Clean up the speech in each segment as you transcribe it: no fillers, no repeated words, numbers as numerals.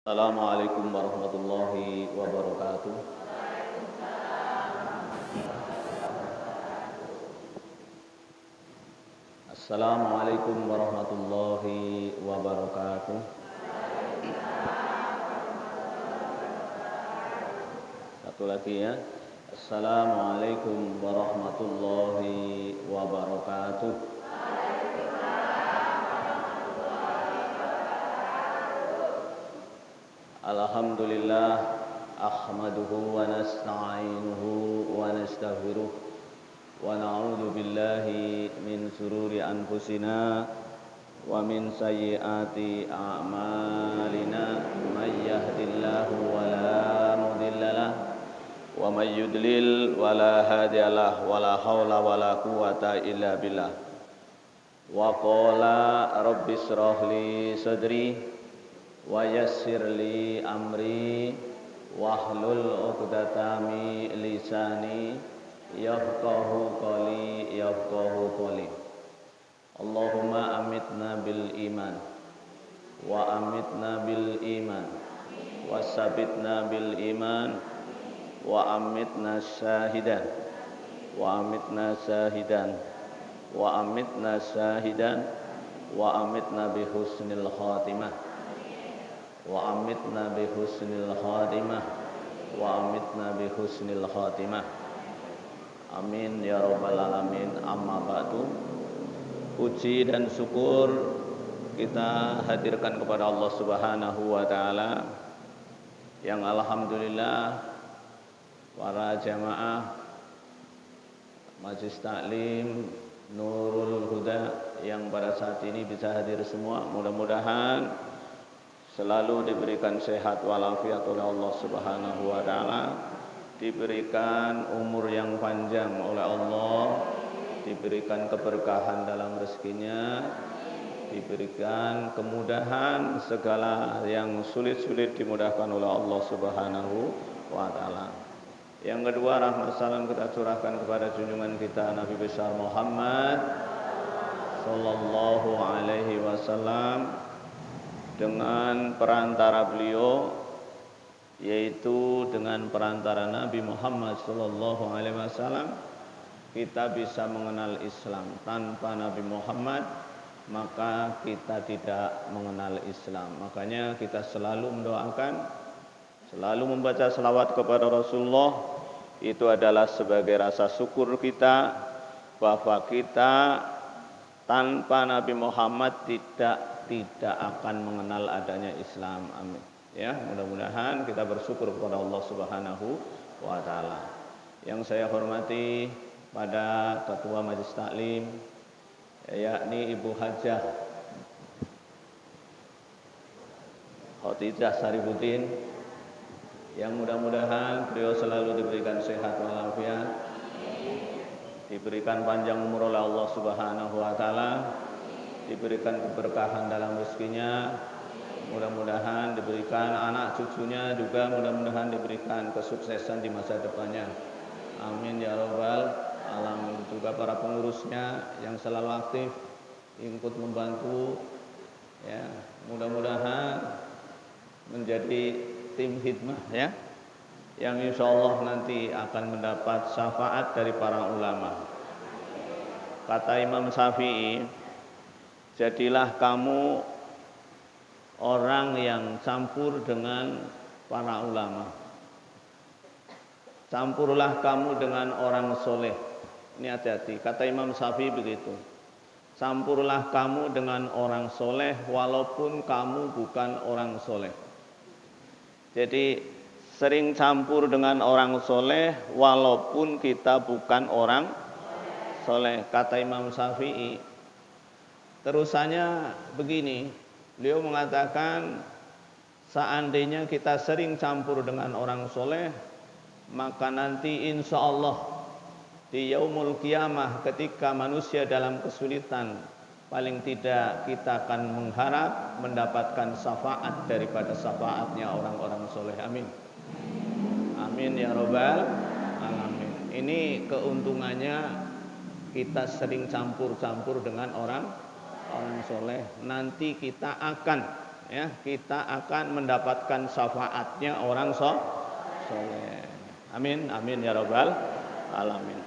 Assalamualaikum warahmatullahi wabarakatuh. Assalamualaikum warahmatullahi wabarakatuh. Satu lagi ya. Assalamualaikum warahmatullahi wabarakatuh. Alhamdulillah, ahmaduhu wa nasta'inuhu wa nastaghfiruh wa na'udzu billahi min sururi anfusina wa min sayyiati a'malina may yahdihillahu wa la mudhillalah wa may yudlil wa la hadiyalah wa la haula wa la quwwata illa billah. Wa qala rabbis shrah li sadri wa yassir li amri wahlul 'uqdatam min lisani yafqahu qawli. Allahumma amitna bil iman wa amitna bil iman wa sabitna bil iman wa amitna syahidan wa amitna syahidan wa amitna syahidan wa amitna bi husnil khatimah wa amitna bi husnil khatimah wa amitna bi husnil khatimah. Amin ya rabbal alamin. Amma ba'du. Puji dan syukur kita hadirkan kepada Allah Subhanahu wa taala yang alhamdulillah para jamaah Majelis Taklim Nurul Huda yang pada saat ini bisa hadir semua, mudah-mudahan selalu diberikan sehat walafiat oleh Allah Subhanahu wa taala, diberikan umur yang panjang oleh Allah, diberikan keberkahan dalam rezekinya, diberikan kemudahan, segala yang sulit-sulit dimudahkan oleh Allah Subhanahu wa taala. Yang kedua, rahmat salam kita curahkan kepada junjungan kita Nabi besar Muhammad sallallahu alaihi wasallam, dengan perantara beliau, yaitu dengan perantara Nabi Muhammad sallallahu alaihi wasallam kita bisa mengenal Islam. Tanpa Nabi Muhammad maka kita tidak mengenal Islam. Makanya kita selalu mendoakan, selalu membaca selawat kepada Rasulullah. Itu adalah sebagai rasa syukur kita bahwa kita tanpa Nabi Muhammad tidak akan mengenal adanya Islam. Amin. Ya, mudah-mudahan kita bersyukur kepada Allah Subhanahu wa taala. Yang saya hormati pada Ketua Majelis Taklim, yakni Ibu Hajah Khotijah Saribuddin, yang mudah-mudahan beliau selalu diberikan sehat walafiat, diberikan panjang umur oleh Allah Subhanahu wa taala, diberikan keberkahan dalam rezekinya, mudah-mudahan diberikan anak cucunya juga, mudah-mudahan diberikan kesuksesan di masa depannya. Amin ya rabbal alamin. Juga para pengurusnya yang selalu aktif ikut membantu, ya, mudah-mudahan menjadi tim hikmah, ya, yang insyaallah nanti akan mendapat syafaat dari para ulama. Kata Imam Syafi'i, jadilah kamu orang yang campur dengan para ulama. Campurlah kamu dengan orang soleh. Ini hati-hati. Kata Imam Syafi'i begitu. Campurlah kamu dengan orang soleh walaupun kamu bukan orang soleh. Jadi sering campur dengan orang soleh walaupun kita bukan orang soleh. Kata Imam Syafi'i, terusannya begini, beliau mengatakan seandainya kita sering campur dengan orang soleh, maka nanti insya Allah di yaumul qiyamah ketika manusia dalam kesulitan, paling tidak kita akan mengharap mendapatkan syafaat daripada syafaatnya orang-orang soleh. Amin. Amin ya rabbal alamin. Ini keuntungannya kita sering campur-campur dengan orang soleh. Nanti kita akan ya, kita akan mendapatkan syafaatnya orang soleh. Amin, amin ya rabbal alamin.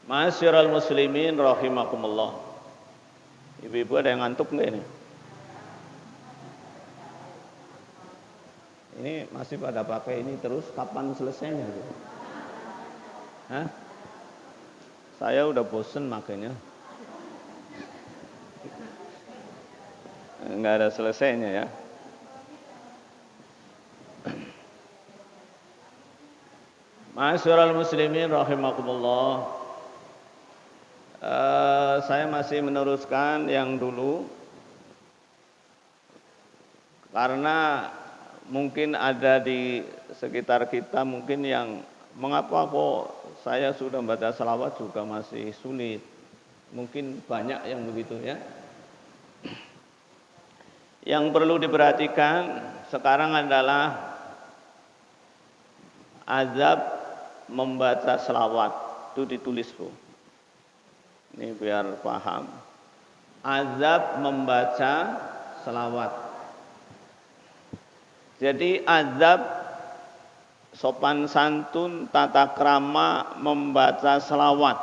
Ma'asyiral muslimin rahimakumullah. Ibu-ibu ada yang ngantuk nggak ini? Ini masih pada pakai ini terus, kapan selesainya? Hah? Saya udah bosen makanya. Nggak ada selesainya ya. Ma'asyiral muslimin rahimakumullah. Saya masih meneruskan yang dulu karena mungkin ada di sekitar kita mungkin yang mengapa kok saya sudah baca selawat juga masih sulit. Mungkin banyak yang begitu ya. Yang perlu diperhatikan sekarang adalah azab membaca selawat. Itu ditulis tuh. Ini biar paham. Azab membaca selawat. Jadi azab sopan santun tata krama membaca selawat.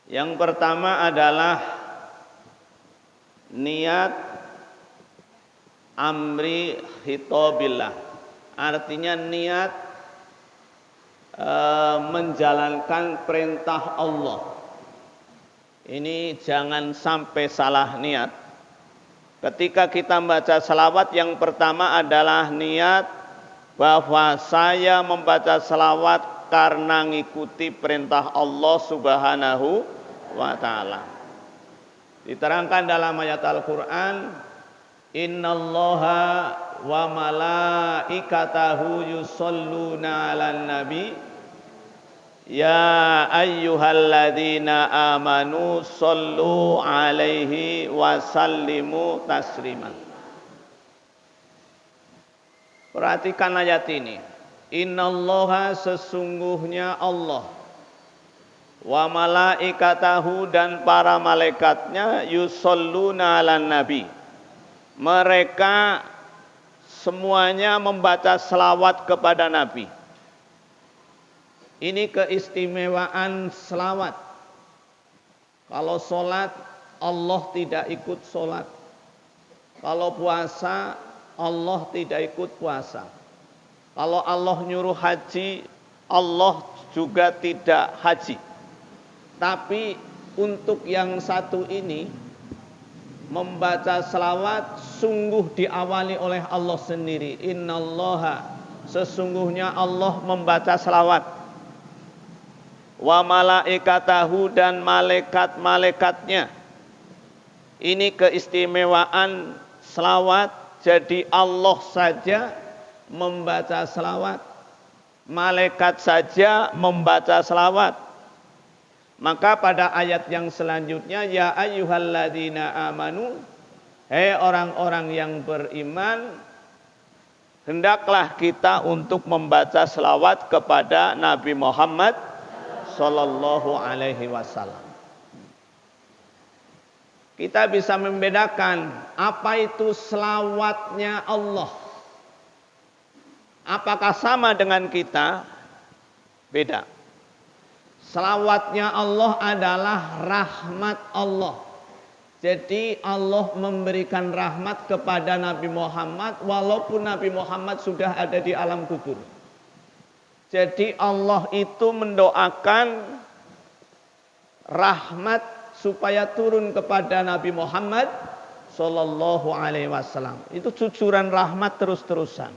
Yang pertama adalah niat amri hitobillah. Artinya niat menjalankan perintah Allah. Ini jangan sampai salah niat. Ketika kita membaca selawat, yang pertama adalah niat bahwa saya membaca selawat karena ngikuti perintah Allah Subhanahu wa ta'ala. Diterangkan dalam ayat Al-Quran, innallaha wa malaikatahu yusholluna 'alan nabi ya ayyuhalladzina amanu shollu 'alaihi wa sallimu tasliman. Perhatikan ayat ini. Innallaha sesungguhnya Allah wa malaikatahu dan para malaikatnya yusholluna 'alan nabi. Mereka semuanya membaca selawat kepada Nabi. Ini keistimewaan selawat. Kalau sholat, Allah tidak ikut sholat. Kalau puasa, Allah tidak ikut puasa. Kalau Allah nyuruh haji, Allah juga tidak haji. Tapi untuk yang satu ini, membaca selawat sungguh diawali oleh Allah sendiri. Innallaha, sesungguhnya Allah membaca selawat. Wa malaikatahu dan malaikat-malaikatnya. Ini keistimewaan selawat. Jadi Allah saja membaca selawat, malaikat saja membaca selawat. Maka pada ayat yang selanjutnya, ya ayyuhalladzina amanu, hei orang-orang yang beriman, hendaklah kita untuk membaca selawat kepada Nabi Muhammad sallallahu alaihi wasallam. Kita bisa membedakan apa itu selawatnya Allah. Apakah sama dengan kita? Beda. Selawatnya Allah adalah rahmat Allah. Jadi Allah memberikan rahmat kepada Nabi Muhammad walaupun Nabi Muhammad sudah ada di alam kubur. Jadi Allah itu mendoakan rahmat supaya turun kepada Nabi Muhammad sallallahu alaihi wasallam. Itu cucuran rahmat terus-terusan.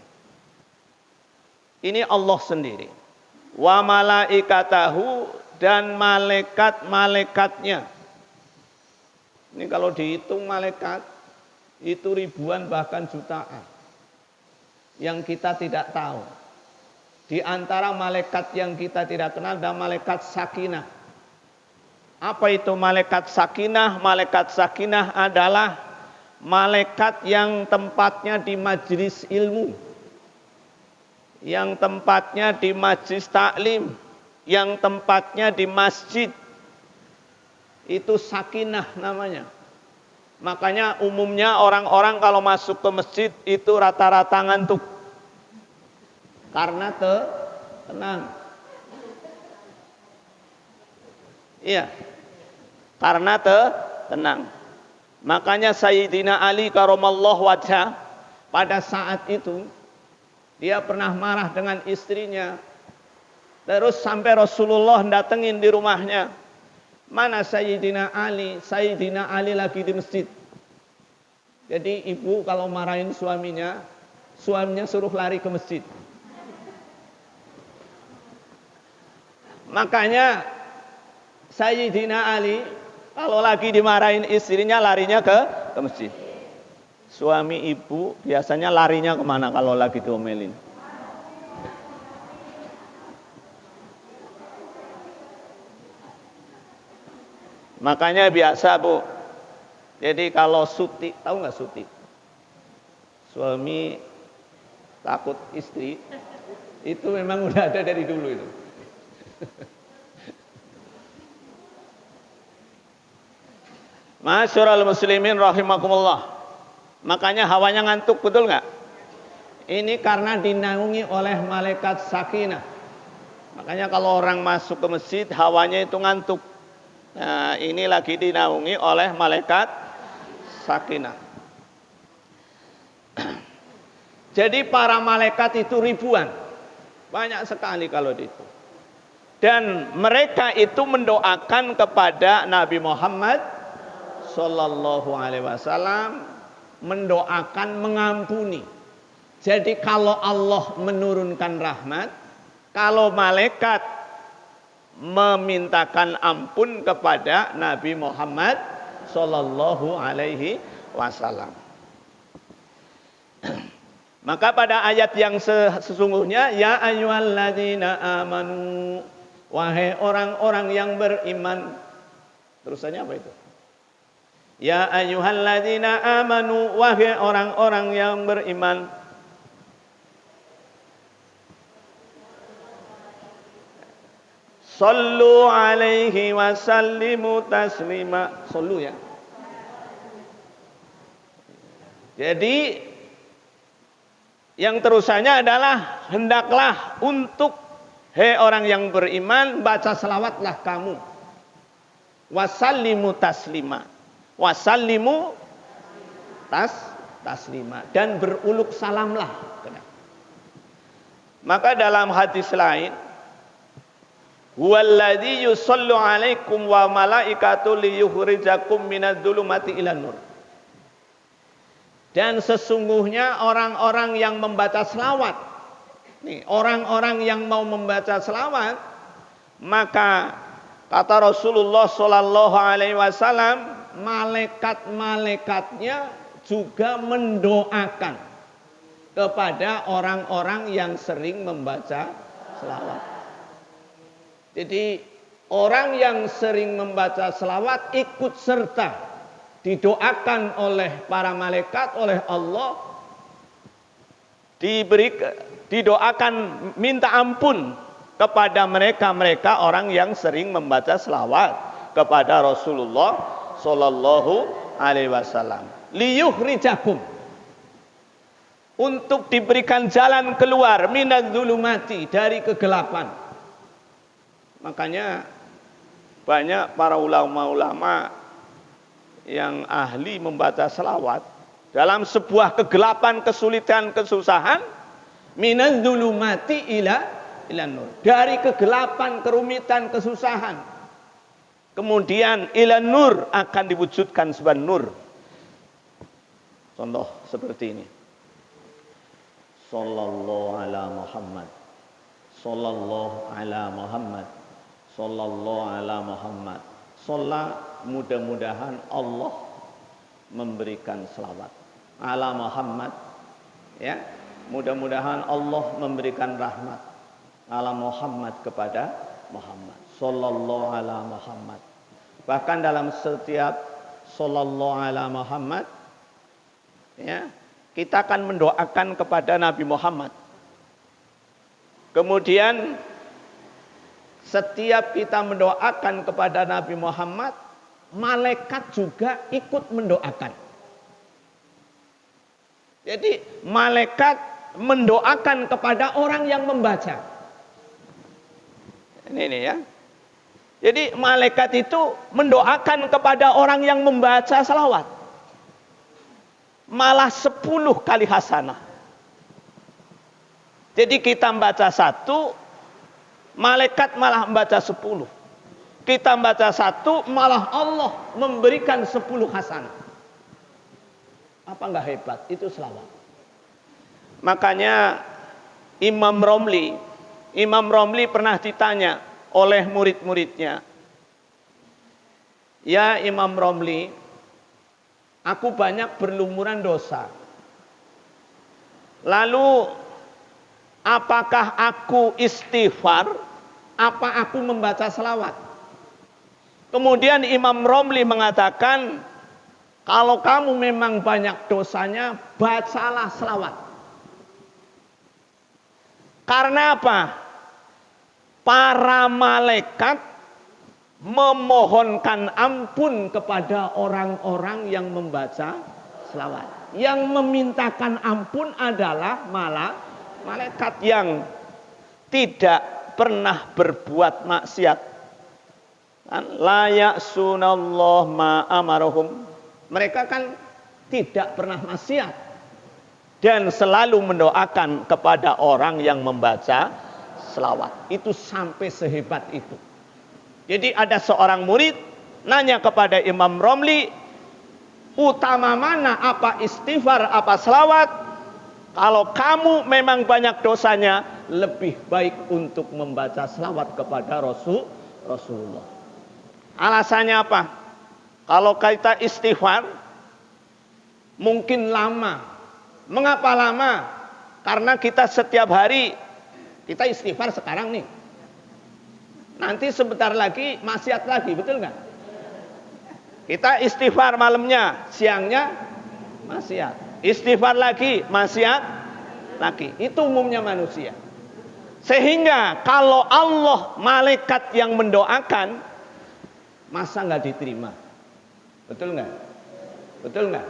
Ini Allah sendiri. Wa malaikatahu dan malaikat-malaikatnya. Ini kalau dihitung malaikat itu ribuan bahkan jutaan. Yang kita tidak tahu. Di antara malaikat yang kita tidak kenal ada malaikat sakinah. Apa itu malaikat sakinah? Malaikat sakinah adalah malaikat yang tempatnya di majelis ilmu, yang tempatnya di majlis taklim, yang tempatnya di masjid. Itu sakinah namanya. Makanya umumnya orang-orang kalau masuk ke masjid itu rata-rata ngantuk. Karena tenang. Iya. Karena tenang. Makanya Sayyidina Ali karamallahu wajhah pada saat itu dia pernah marah dengan istrinya. Terus sampai Rasulullah datengin di rumahnya. Mana Sayyidina Ali? Sayyidina Ali lagi di masjid. Jadi ibu kalau marahin suaminya suruh lari ke masjid. Makanya Sayyidina Ali kalau lagi dimarahin istrinya larinya ke masjid. Suami ibu biasanya larinya kemana kalau lagi diomelin? Makanya biasa bu. Jadi kalau Suti, tahu nggak Suti? Suami takut istri, itu memang udah ada dari dulu itu. Masyarul muslimin rahimakumullah. Makanya hawanya ngantuk, betul nggak? Ini karena dinaungi oleh malaikat sakinah. Makanya kalau orang masuk ke masjid hawanya itu ngantuk. Nah, ini lagi dinaungi oleh malaikat sakinah. Jadi para malaikat itu ribuan. Banyak sekali kalau itu. Dan mereka itu mendoakan kepada Nabi Muhammad sallallahu alaihi wasallam, mendoakan mengampuni. Jadi kalau Allah menurunkan rahmat, kalau malaikat memintakan ampun kepada Nabi Muhammad sallallahu alaihi wasallam. Maka pada ayat yang sesungguhnya, ya ayyuhalladzina amanu, wahai orang-orang yang beriman. Terusannya apa itu? Ya ayyuhalladzina amanu, wahai orang-orang yang beriman. Sallu alaihi wa sallimu taslima. Sallu ya. Jadi yang terusannya adalah hendaklah untuk hei orang yang beriman baca selawatlah kamu. Wasallimu taslima. Wasallimu taslima, dan beruluk salamlah. Maka dalam hadis lain, huwallazi yusallu alaikum wa malaikatu liyukhrijakum minadz-dzulumati ilan nur. Dan sesungguhnya orang-orang yang membaca selawat, nih orang-orang yang mau membaca selawat, maka kata Rasulullah sallallahu alaihi wasallam, malaikat-malaikatnya juga mendoakan kepada orang-orang yang sering membaca selawat. Jadi orang yang sering membaca selawat ikut serta didoakan oleh para malaikat, oleh Allah, didoakan minta ampun kepada mereka orang yang sering membaca selawat kepada Rasulullah sallallahu alaihi wasallam. Liyukhrijakum, untuk diberikan jalan keluar minadz-dzulumati, dari kegelapan. Makanya banyak para ulama-ulama yang ahli membaca selawat dalam sebuah kegelapan, kesulitan, kesusahan, minadz-dzulumati ilan nur, dari kegelapan, kerumitan, kesusahan, kemudian ilan nur akan diwujudkan sebagai nur. Contoh seperti ini. Sallallahu ala Muhammad. Sallallahu ala Muhammad. Sallallahu ala Muhammad. Sholat, mudah-mudahan Allah memberikan selawat ala Muhammad, ya, mudah-mudahan Allah memberikan rahmat ala Muhammad, kepada Muhammad sallallahu ala Muhammad. Bahkan dalam setiap sallallahu ala Muhammad, ya, kita akan mendoakan kepada Nabi Muhammad. Kemudian setiap kita mendoakan kepada Nabi Muhammad, malaikat juga ikut mendoakan. Jadi malaikat mendoakan kepada orang yang membaca. Ini ya. Jadi malaikat itu mendoakan kepada orang yang membaca salawat. Malah 10 kali hasanah. Jadi kita membaca 1, malaikat malah membaca 10. Kita membaca 1, malah Allah memberikan 10 hasanah. Apa enggak hebat? Itu selawat. Makanya Imam Romli pernah ditanya oleh murid-muridnya, "Ya Imam Romli, aku banyak berlumuran dosa. Lalu apakah aku istighfar? Apa aku membaca selawat?" Kemudian Imam Romli mengatakan, "Kalau kamu memang banyak dosanya, bacalah selawat." Karena apa? Para malaikat memohonkan ampun kepada orang-orang yang membaca selawat. Yang memintakan ampun adalah malaikat yang tidak pernah berbuat maksiat. La ya'sunallah ma amarohum. Mereka kan tidak pernah maksiat dan selalu mendoakan kepada orang yang membaca selawat. Itu sampai sehebat itu. Jadi ada seorang murid nanya kepada Imam Romli, utama mana, apa istighfar, apa selawat? Kalau kamu memang banyak dosanya, lebih baik untuk membaca selawat kepada Rasulullah. Alasannya apa? Kalau kita istighfar mungkin lama. Mengapa lama? Karena kita setiap hari, kita istighfar sekarang nih. Nanti sebentar lagi maksiat lagi, betul nggak? Kita istighfar malamnya, siangnya maksiat. Istighfar lagi, maksiat lagi. Itu umumnya manusia. Sehingga kalau Allah malaikat yang mendoakan, masa nggak diterima? Betul nggak? Betul nggak?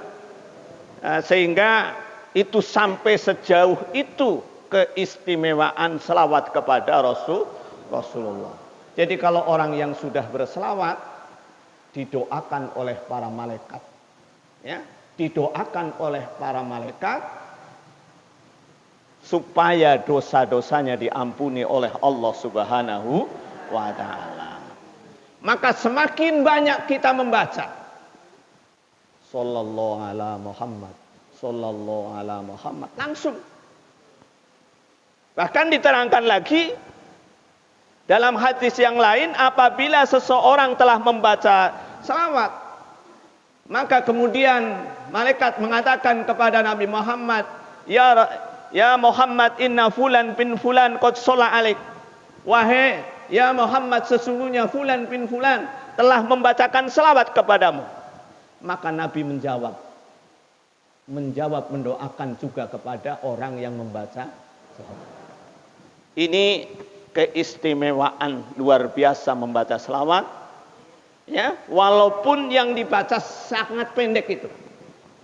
Sehingga itu sampai sejauh itu keistimewaan selawat kepada Rasulullah. Jadi kalau orang yang sudah berselawat didoakan oleh para malaikat, ya, didoakan oleh para malaikat supaya dosa-dosanya diampuni oleh Allah Subhanahu wa taala. Maka semakin banyak kita membaca sallallahu ala Muhammad, sallallahu ala Muhammad, langsung. Bahkan diterangkan lagi dalam hadis yang lain, apabila seseorang telah membaca salawat, maka kemudian malaikat mengatakan kepada Nabi Muhammad, Ya Muhammad, inna fulan bin fulan qad shalla alaik. Wahai ya Muhammad, sesungguhnya fulan bin fulan telah membacakan salawat kepadamu. Maka Nabi menjawab mendoakan juga kepada orang yang membaca salawat. Ini keistimewaan luar biasa membaca selawat, ya, walaupun yang dibaca sangat pendek itu.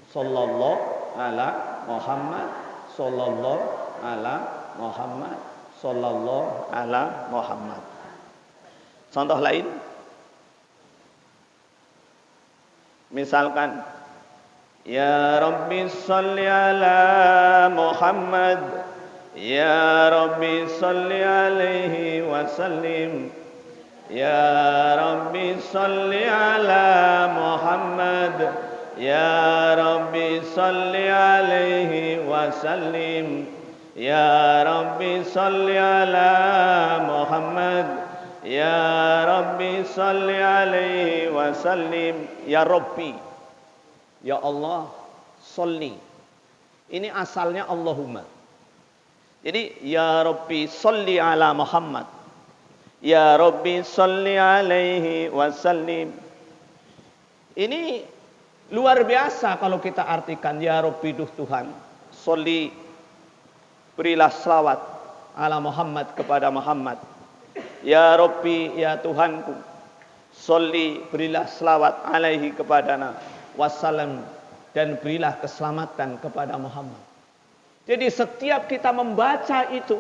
Sallallahu ala Muhammad, sallallahu ala Muhammad, sallallahu ala Muhammad. Contoh lain, misalkan, Ya Rabbi sholli ala Muhammad, Ya Rabbi salli alaihi wasallim, Ya Rabbi salli ala Muhammad, Ya Rabbi salli alaihi wasallim, Ya Rabbi salli ala Muhammad, Ya Rabbi salli alaihi wasallim. Ya Rabbi, ya Allah, salli. Ini asalnya Allahumma. Jadi ya Rabbi sholli ala Muhammad, ya Rabbi sholli alaihi wasallim. Ini luar biasa kalau kita artikan, ya Rabbi, duh Tuhan, sholli, berilah selawat ala Muhammad, kepada Muhammad. Ya Rabbi, ya Tuhanku, Sholli, berilah selawat alaihi kepadanya, wassalam, dan berilah keselamatan kepada Muhammad. Jadi setiap kita membaca itu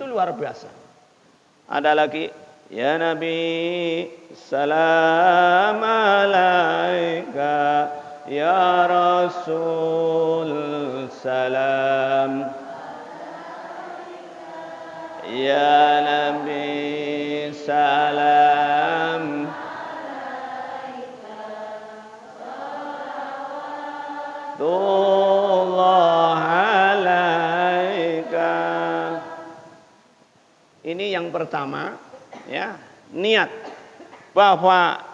luar biasa. Ada lagi, ya Nabi, salam alaika, ya Rasul, salam. Ya Nabi, salam. Allah alaika. Ini yang pertama, ya, niat bahwa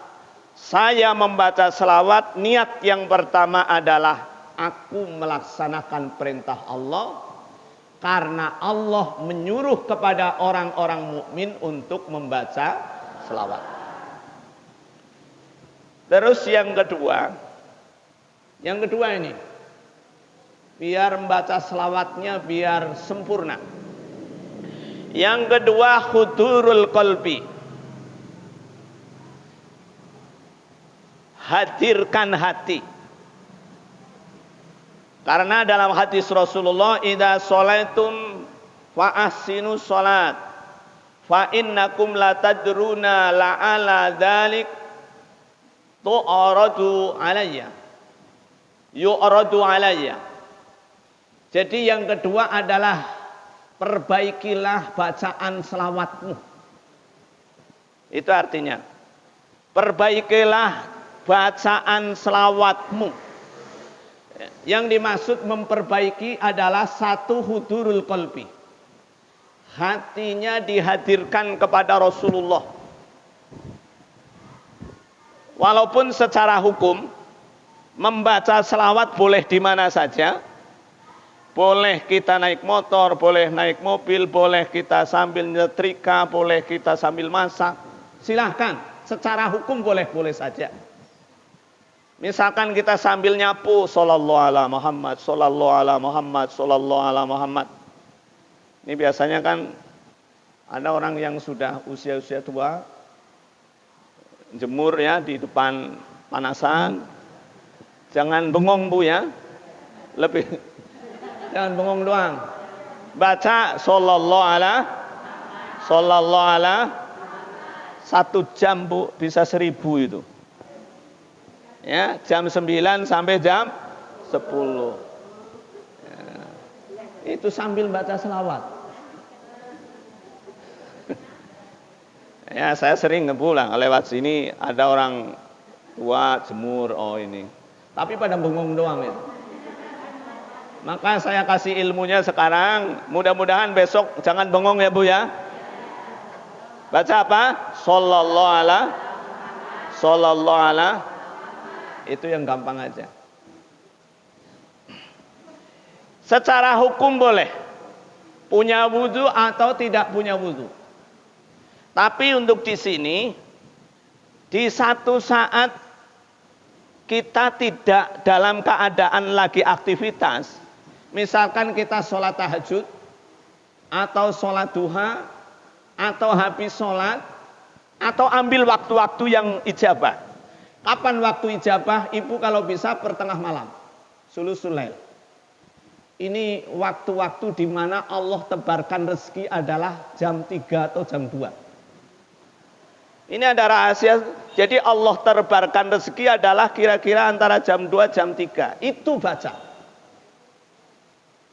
saya membaca selawat, niat yang pertama adalah aku melaksanakan perintah Allah karena Allah menyuruh kepada orang-orang mukmin untuk membaca selawat. Terus yang kedua ini, biar membaca selawatnya biar sempurna. Yang kedua, hudurul qalbi. Hadirkan hati. Karena dalam hadis Rasulullah, idza sholaitum fa ahsinu sholat fa innakum la tadruna la'ala dzalik tu'radu alayya. Yu'radu alayya. Jadi yang kedua adalah perbaikilah bacaan selawatmu. Itu artinya perbaikilah bacaan selawatmu. Yang dimaksud memperbaiki adalah satu, hudurul qalbi. Hatinya dihadirkan kepada Rasulullah. Walaupun secara hukum membaca selawat boleh di mana saja. Boleh kita naik motor, boleh naik mobil, boleh kita sambil nyetrika, boleh kita sambil masak. Silahkan, secara hukum boleh-boleh saja. Misalkan kita sambil nyapu, Shallallahu ala Muhammad, Shallallahu ala Muhammad, Shallallahu ala Muhammad. Ini biasanya kan ada orang yang sudah usia-usia tua, jemur ya di depan panasan. Jangan bengong Bu ya, jangan bengong doang. Baca Shallallahu ala 1 jam Bu, bisa 1000 itu. Ya, jam 9 sampai jam 10. Ya, itu sambil baca selawat. Ya, saya sering pulang lewat sini ada orang tua jemur, oh ini. Tapi pada bengong doang itu. Maka saya kasih ilmunya sekarang, mudah-mudahan besok jangan bengong ya Bu ya. Baca apa? Shallallahu ala. Itu yang gampang aja. Secara hukum boleh punya wudu atau tidak punya wudu. Tapi untuk di sini, di satu saat kita tidak dalam keadaan lagi aktivitas, misalkan kita sholat tahajud, atau sholat duha, atau habis sholat, atau ambil waktu-waktu yang ijabah. Kapan waktu ijabah? Ibu kalau bisa pertengah malam, sulusul lail. Ini waktu-waktu di mana Allah tebarkan rezeki adalah jam 3 atau jam 2. Ini ada rahasia. Jadi Allah tebarkan rezeki adalah kira-kira antara jam 2 jam 3. Itu baca.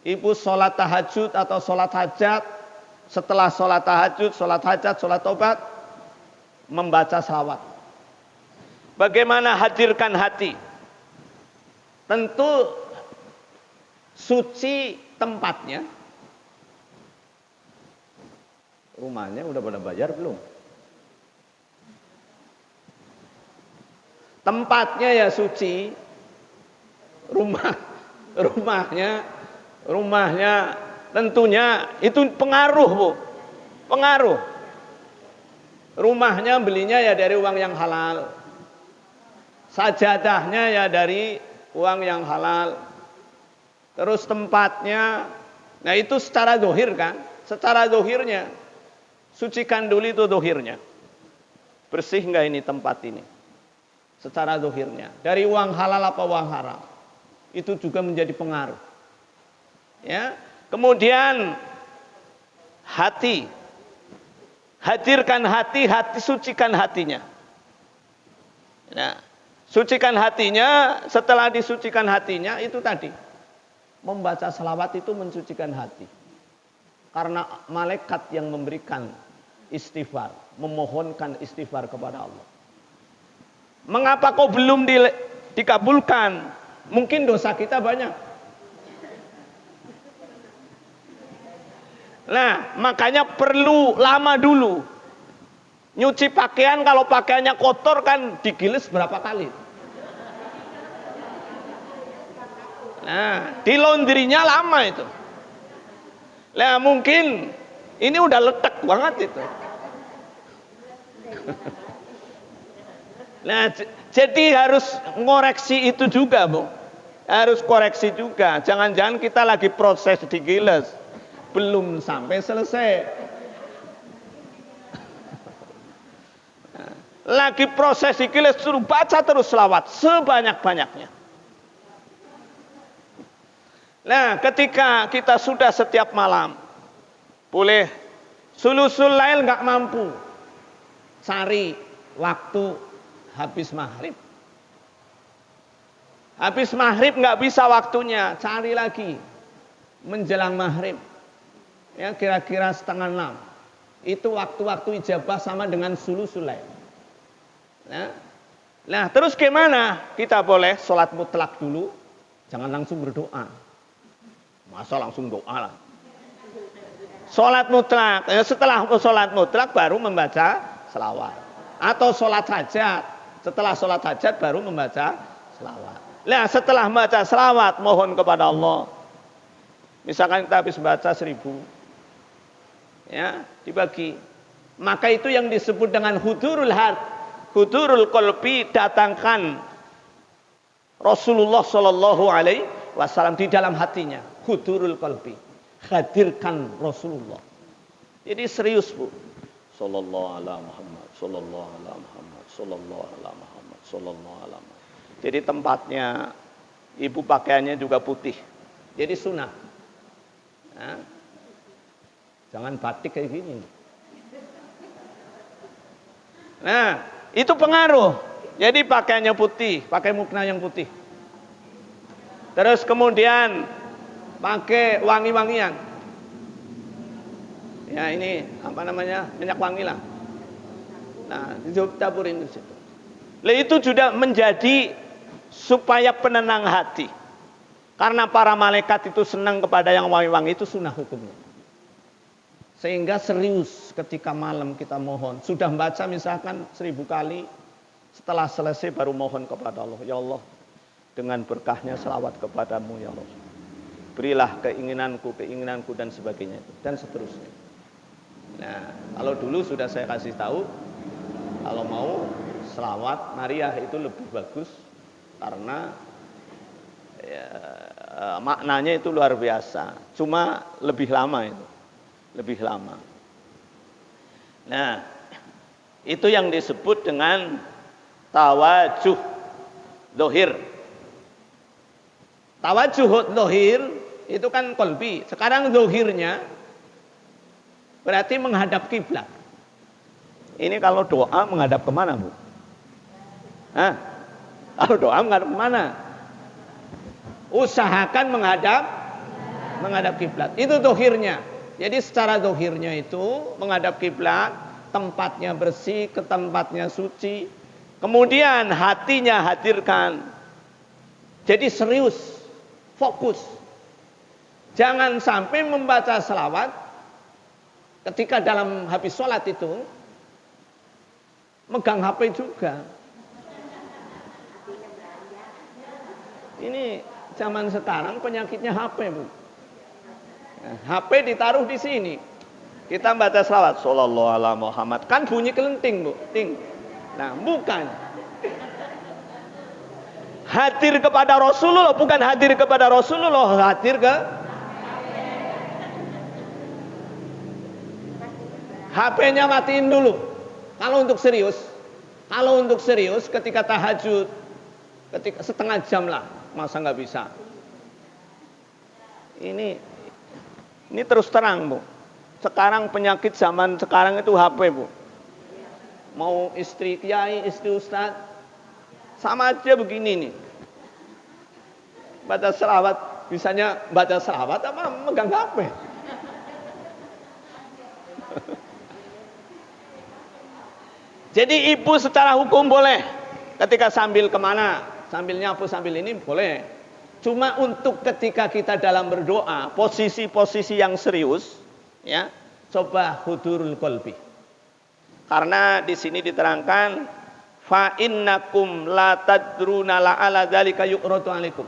Ibu sholat tahajud atau sholat hajat, setelah sholat tahajud, sholat hajat, sholat taubat, membaca selawat. Bagaimana hadirkan hati? Tentu suci tempatnya. Rumahnya udah pada bayar belum? Tempatnya ya suci. Rumahnya tentunya itu pengaruh Bu. Pengaruh. Rumahnya belinya ya dari uang yang halal. Sajadahnya ya dari uang yang halal. Terus tempatnya, nah itu secara zahir kan? Secara zahirnya, sucikan dulu itu zahirnya. Bersih nggak ini tempat ini? Secara zahirnya. Dari uang halal apa uang haram? Itu juga menjadi pengaruh. Ya. Kemudian hati. Hadirkan hati, sucikan hatinya. Nah, sucikan hatinya, setelah disucikan hatinya itu tadi. Membaca selawat itu mensucikan hati. Karena malaikat yang memberikan istighfar, memohonkan istighfar kepada Allah. Mengapa kok belum dikabulkan? Mungkin dosa kita banyak. Nah, makanya perlu lama dulu. Nyuci pakaian, kalau pakaiannya kotor kan digiles berapa kali. Nah, di laundrynya lama itu. Nah, mungkin ini udah letek banget itu. Nah, jadi harus ngoreksi itu juga, Bu. Harus koreksi juga. Jangan-jangan kita lagi proses digiles. Belum sampai selesai. Nah, lagi proses digiles, suruh baca terus selawat sebanyak-banyaknya. Nah, ketika kita sudah setiap malam, boleh sulusul lail nggak mampu, cari waktu habis maghrib. Habis maghrib nggak bisa waktunya, cari lagi menjelang maghrib. Ya, kira-kira 5:30. Itu waktu-waktu ijabah sama dengan sulusul lail. Nah, terus gimana? Kita boleh sholat mutlak dulu, jangan langsung berdoa. Masa langsung doa lah. Sholat mutlak, setelah sholat mutlak baru membaca selawat. Atau sholat hajat, setelah sholat hajat baru membaca selawat. Nah, setelah membaca selawat, mohon kepada Allah. Misalkan kita habis baca 1000, ya, dibagi. Maka itu yang disebut dengan hudurul hudurul qalbi, datangkan Rasulullah Shallallahu Alaihi Wasallam di dalam hatinya. Hudurul qalbi, hadirkan Rasulullah. Jadi serius, Bu. Sallallahu alaihi Muhammad, sallallahu alaihi Muhammad, sallallahu alaihi Muhammad, sallallahu alaihi Muhammad. Jadi tempatnya ibu pakaiannya juga putih. Jadi sunnah. Nah, jangan batik kayak gini. Nah, itu pengaruh. Jadi pakaiannya putih, pakai mukna yang putih. Terus kemudian pakai wangi-wangian. Ya, ini apa namanya? Minyak wangi lah. Nah, ditaburin di situ. Lah itu juga menjadi supaya penenang hati. Karena para malaikat itu senang kepada yang wangi-wangi, itu sunnah hukumnya. Sehingga serius ketika malam kita mohon. Sudah baca misalkan 1000 kali, setelah selesai baru mohon kepada Allah. Ya Allah, dengan berkahnya selawat kepadamu ya Allah. Berilah keinginanku dan sebagainya itu. Dan seterusnya. Nah, kalau dulu sudah saya kasih tahu, kalau mau selawat Maria itu lebih bagus. Karena ya, maknanya itu luar biasa. Cuma lebih lama itu. Lebih lama. Nah, itu yang disebut dengan tawajuh dohir. Tawajuh dohir itu kan kolbi. Sekarang dohirnya berarti menghadap kiblat. Ini kalau doa menghadap kemana, Bu? Hah? Kalau doa menghadap kemana? Usahakan menghadap kiblat. Itu dohirnya. Jadi secara dohirnya itu menghadap kiblat, tempatnya bersih, ke tempatnya suci. Kemudian hatinya hadirkan. Jadi serius, fokus. Jangan sampai membaca selawat ketika dalam habis sholat itu megang HP juga. Ini zaman sekarang penyakitnya HP, Bu. HP ditaruh di sini. Kita baca selawat sallallahu alaihi Muhammad. Kan bunyi kelenting, Bu. Ting. Nah, bukan. Hadir kepada Rasulullah, bukan hadir kepada Rasulullah, hadir ke HP-nya matiin dulu. Kalau untuk serius, Kalau untuk serius ketika tahajud, ketika setengah jam lah, masa nggak bisa? Ini terus terang, Bu. Sekarang penyakit zaman sekarang itu HP, Bu. Mau istri kiai, istri ustad, sama aja begini nih. Baca selawat, bisanya baca selawat apa megang HP? Jadi ibu secara hukum boleh ketika sambil kemana, sambil nyapu, sambil ini boleh. Cuma untuk ketika kita dalam berdoa, posisi-posisi yang serius, ya, coba hudurul qalbi. Karena di sini diterangkan, fa innakum la tadruna la ala dzalika yu'radu alaikum.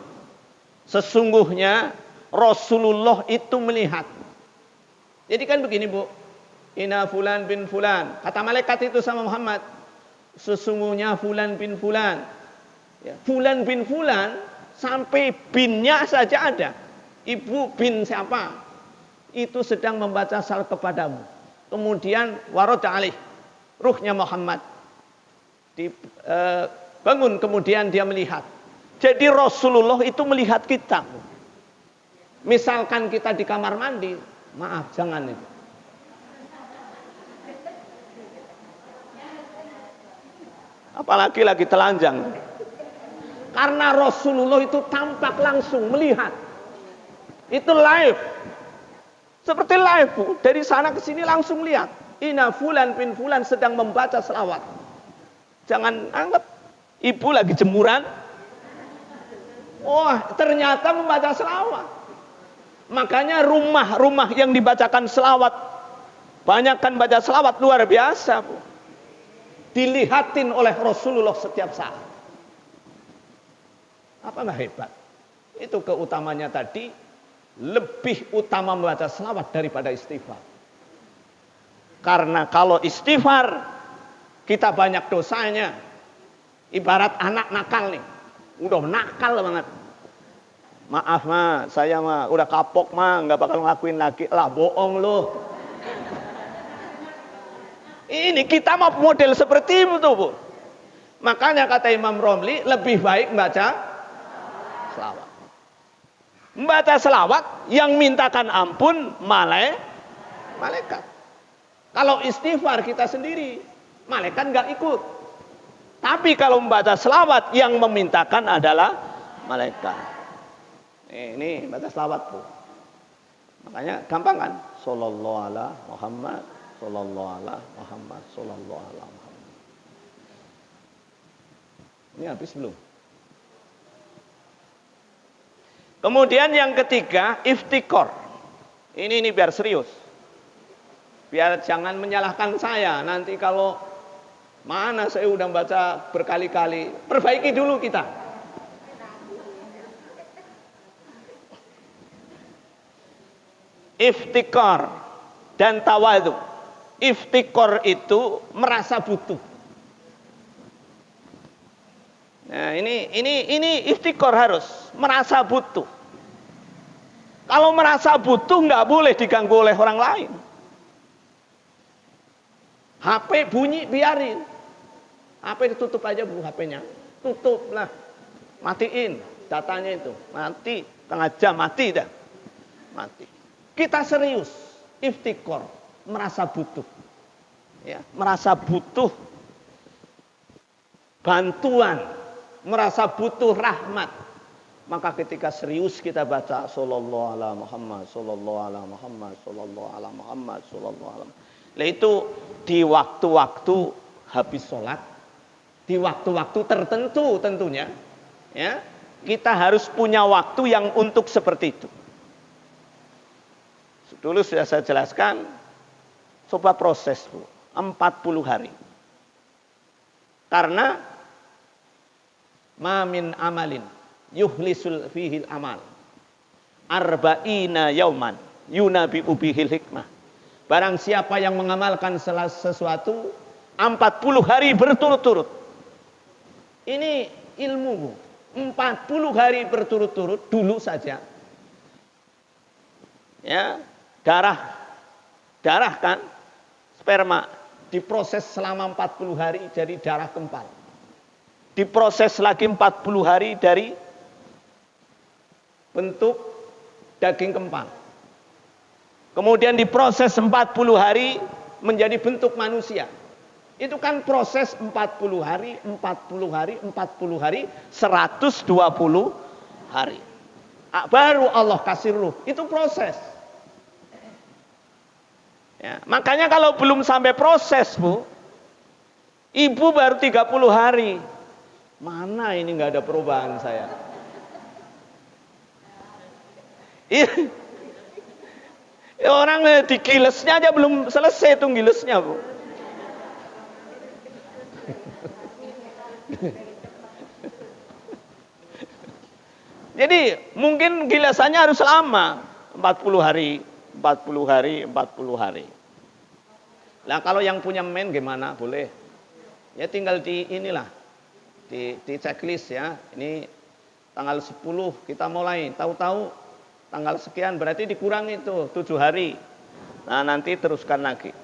Sesungguhnya Rasulullah itu melihat. Jadi kan begini, Bu. Inna fulan bin fulan. Kata malaikat itu sama Muhammad, sesungguhnya fulan bin fulan. Ya, fulan bin fulan sampai binnya saja ada. Ibu bin siapa? Itu sedang membaca salat kepadamu. Kemudian warada alaih, ruhnya Muhammad bangun, kemudian dia melihat. Jadi Rasulullah itu melihat kita. Misalkan kita di kamar mandi, maaf jangan itu. Apalagi lagi telanjang. Karena Rasulullah itu tampak langsung melihat. Itu live. Seperti live, Bu. Dari sana ke sini langsung lihat. Inna fulan bin fulan sedang membaca selawat. Jangan anggap ibu lagi jemuran. Oh, ternyata membaca selawat. Makanya rumah-rumah yang dibacakan selawat, banyakkan baca selawat luar biasa, Bu. Dilihatin oleh Rasulullah setiap saat. Apa nggak hebat? Itu keutamanya tadi, lebih utama membaca selawat daripada istighfar. Karena kalau istighfar, kita banyak dosanya. Ibarat anak nakal nih, udah nakal banget. Maaf ma, saya mah udah kapok ma, nggak bakal ngelakuin lagi. Lah bohong loh. Ini kita mau model seperti itu, Bu. Makanya kata Imam Romli, lebih baik baca selawat. Membaca selawat yang mintakan ampun malaikat. Kalau istighfar kita sendiri, malaikat nggak ikut. Tapi kalau membaca selawat yang memintakan adalah malaikat. Ini baca selawat, Bu. Makanya gampang kan? Sallallahu ala Muhammad, sallallahu ala Muhammad, sallallahu ala Muhammad. Ini habis belum? Kemudian yang ketiga, iftikor. Ini biar serius. Biar jangan menyalahkan saya. Nanti kalau mana saya udah baca berkali-kali, perbaiki dulu kita. Iftikor dan tawadhu. Iftikor itu merasa butuh. Nah, ini iftikor harus merasa butuh. Kalau merasa butuh nggak boleh diganggu oleh orang lain. HP bunyi biarin. HP ditutup aja, Bu, HP-nya. Tutup lah. Matiin datanya itu. Mati, tengah jam mati dah. Mati. Kita serius, iftikor, merasa butuh. Ya, merasa butuh bantuan, merasa butuh rahmat. Maka ketika serius kita baca sallallahu ala Muhammad, sallallahu ala Muhammad, sallallahu ala Muhammad, sallallahu ala Muhammad. Nah, itu di waktu-waktu habis sholat, di waktu-waktu tertentu tentunya, ya, kita harus punya waktu yang untuk seperti itu. Dulu sudah saya jelaskan, coba proses, Bu, 40 hari. Karena ma min amalin yuhlisul fihil amal arba'ina yauman yunabi'u bihil hikmah. Barang siapa yang mengamalkan sesuatu 40 hari berturut-turut. Ini ilmu, Bu. 40 hari berturut-turut dulu saja. Ya, darah kan, sperma diproses selama 40 hari dari darah kempal. Diproses lagi 40 hari dari bentuk daging kempal. Kemudian diproses 40 hari menjadi bentuk manusia. Itu kan proses 40 hari, 40 hari, 40 hari, 120 hari. Baru Allah kasih ruh. Itu proses. Ya, makanya kalau belum sampai proses, Bu, ibu baru 30 hari. Mana ini nggak ada perubahan saya. Orang digilesnya aja belum selesai tuh gilesnya, Bu. Jadi mungkin gilesannya harus lama, 40 hari, 40 hari, 40 hari. Nah kalau yang punya men gimana? Boleh. Ya tinggal di inilah, di checklist ya. Ini tanggal 10 kita mulai, tahu-tahu tanggal sekian berarti dikurangi itu 7 hari. Nah nanti teruskan lagi.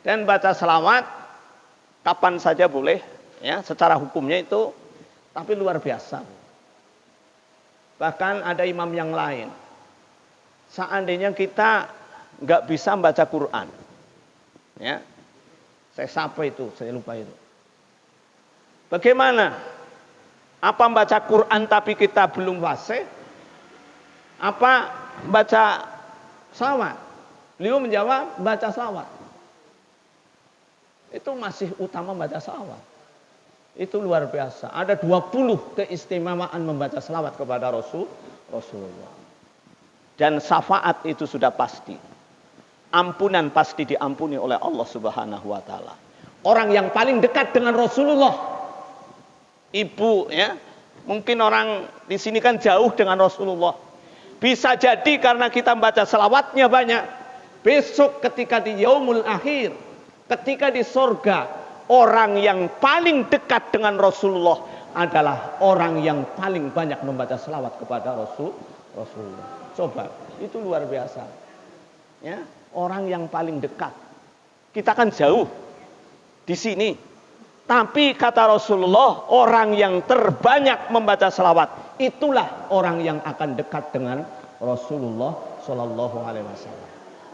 Dan baca selawat kapan saja boleh, ya secara hukumnya itu. Tapi luar biasa. Bahkan ada imam yang lain. Seandainya kita nggak bisa membaca Quran, ya, saya sapa itu, saya lupa itu. Bagaimana? Apa membaca Quran tapi kita belum fasih? Apa baca salawat? Beliau menjawab baca salawat. Itu masih utama baca salawat. Itu luar biasa. Ada 20 keistimewaan membaca selawat kepada Rasulullah. Dan syafaat itu sudah pasti. Ampunan pasti diampuni oleh Allah Subhanahu wa taala. Orang yang paling dekat dengan Rasulullah, ibu ya. Mungkin orang di sini kan jauh dengan Rasulullah. Bisa jadi karena kita membaca selawatnya banyak. Besok ketika di yaumul akhir, ketika di surga, orang yang paling dekat dengan Rasulullah adalah orang yang paling banyak membaca selawat kepada Rasulullah. Coba, itu luar biasa. Ya, orang yang paling dekat. Kita kan jauh di sini. Tapi kata Rasulullah, orang yang terbanyak membaca selawat, itulah orang yang akan dekat dengan Rasulullah Shallallahu Alaihi Wasallam.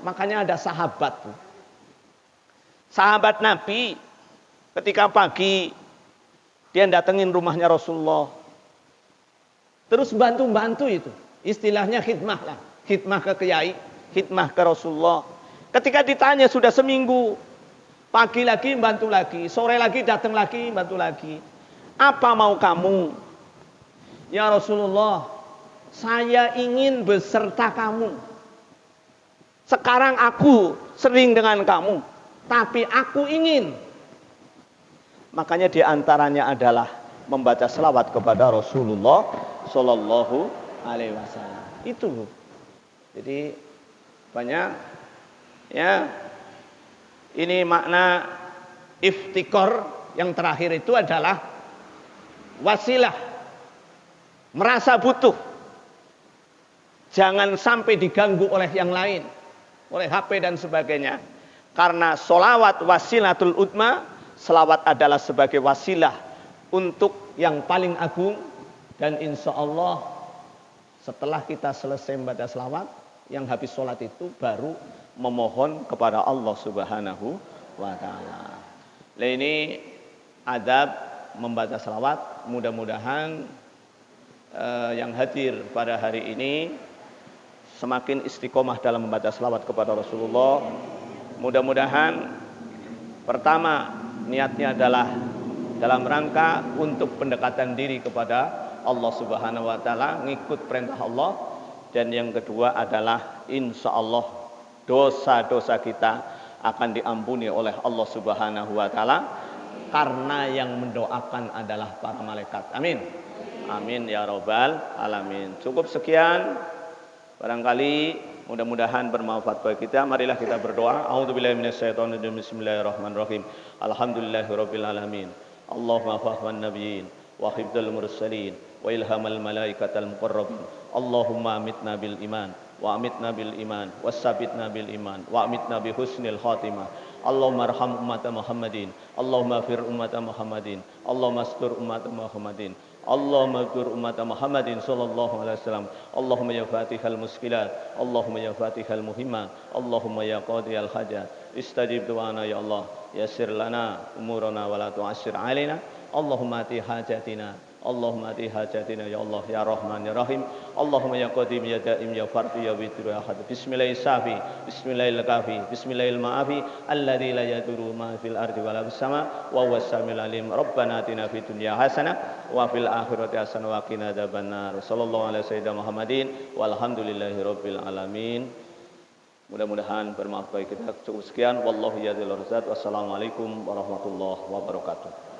Makanya ada sahabat, sahabat Nabi. Ketika pagi dia datengin rumahnya Rasulullah. Terus bantu-bantu itu. Istilahnya khidmah lah. Khidmah ke kiai, khidmah ke Rasulullah. Ketika ditanya sudah seminggu, pagi lagi bantu lagi, sore lagi datang lagi bantu lagi. Apa mau kamu? Ya Rasulullah, saya ingin beserta kamu. Sekarang aku sering dengan kamu, tapi aku ingin. Makanya diantaranya adalah membaca selawat kepada Rasulullah Sallallahu Alaihi Wasallam. Itu, jadi banyak ya. Ini makna iftikor yang terakhir itu adalah wasilah, merasa butuh. Jangan sampai diganggu oleh yang lain, oleh HP dan sebagainya. Karena solawat wasilatul utma. Selawat adalah sebagai wasilah untuk yang paling agung. Dan insya Allah setelah kita selesai membaca selawat, yang habis sholat itu baru memohon kepada Allah Subhanahu wa ta'ala. Nah ini adab membaca selawat. Mudah-mudahan yang hadir pada hari ini semakin istiqomah dalam membaca selawat kepada Rasulullah. Mudah-mudahan pertama niatnya adalah dalam rangka untuk pendekatan diri kepada Allah Subhanahu wa taala, ngikut perintah Allah. Dan yang kedua adalah insya Allah dosa-dosa kita akan diampuni oleh Allah Subhanahu wa taala karena yang mendoakan adalah para malaikat. Amin. Amin ya rabbal alamin. Cukup sekian. Barangkali mudah-mudahan bermanfaat bagi kita. Marilah kita berdoa. A'udzubillahi minasyaitonirrajim. Bismillahirrahmanirrahim. Alhamdulillahirabbil alamin. Allahumma fahwan nabiyyin wa hifdzal mursalin wa ilhamal malaikatal muqarrabin. Allahumma amitna bil iman wa amitna bil iman wasabbitna bil iman wa amitna bi husnil khatimah. Allahumma arham ummata Muhammadin, Allahumma fir ummata Muhammadin, Allahumma astur ummata Muhammadin, Allahumma fir ummata Muhammadin sallallahu alaihi wasallam. Allahumma ya fatihal muskilat, Allahumma ya fatihal muhimmat, Allahumma ya qadiyal hajat, istajib du'ana ya Allah, yassir lana umurana wa la tu'assir alaina. Allahumma ati hajatina, Allahumma ati hajatina ya Allah ya Rahman ya Rahim. Allahumma ya Qadim ya Daim ya Fardu ya Witru ya Ahad. Bismillahil safi, bismillahil kafi, bismillahil maafi, alladzi la yadurru ma fil ardi wa la fis sama wa huwas samiul alim. Rabbana atina fid dunya hasanah wa fil akhirati hasanah wa qina adzabannar. Sallallahu alaihi wasallam Muhammadin walhamdulillahi rabbil alamin. Mudah-mudahan bermanfaat bagi kita. Cukup sekian. Wallahu ya'lam. Wassalamualaikum warahmatullahi wabarakatuh.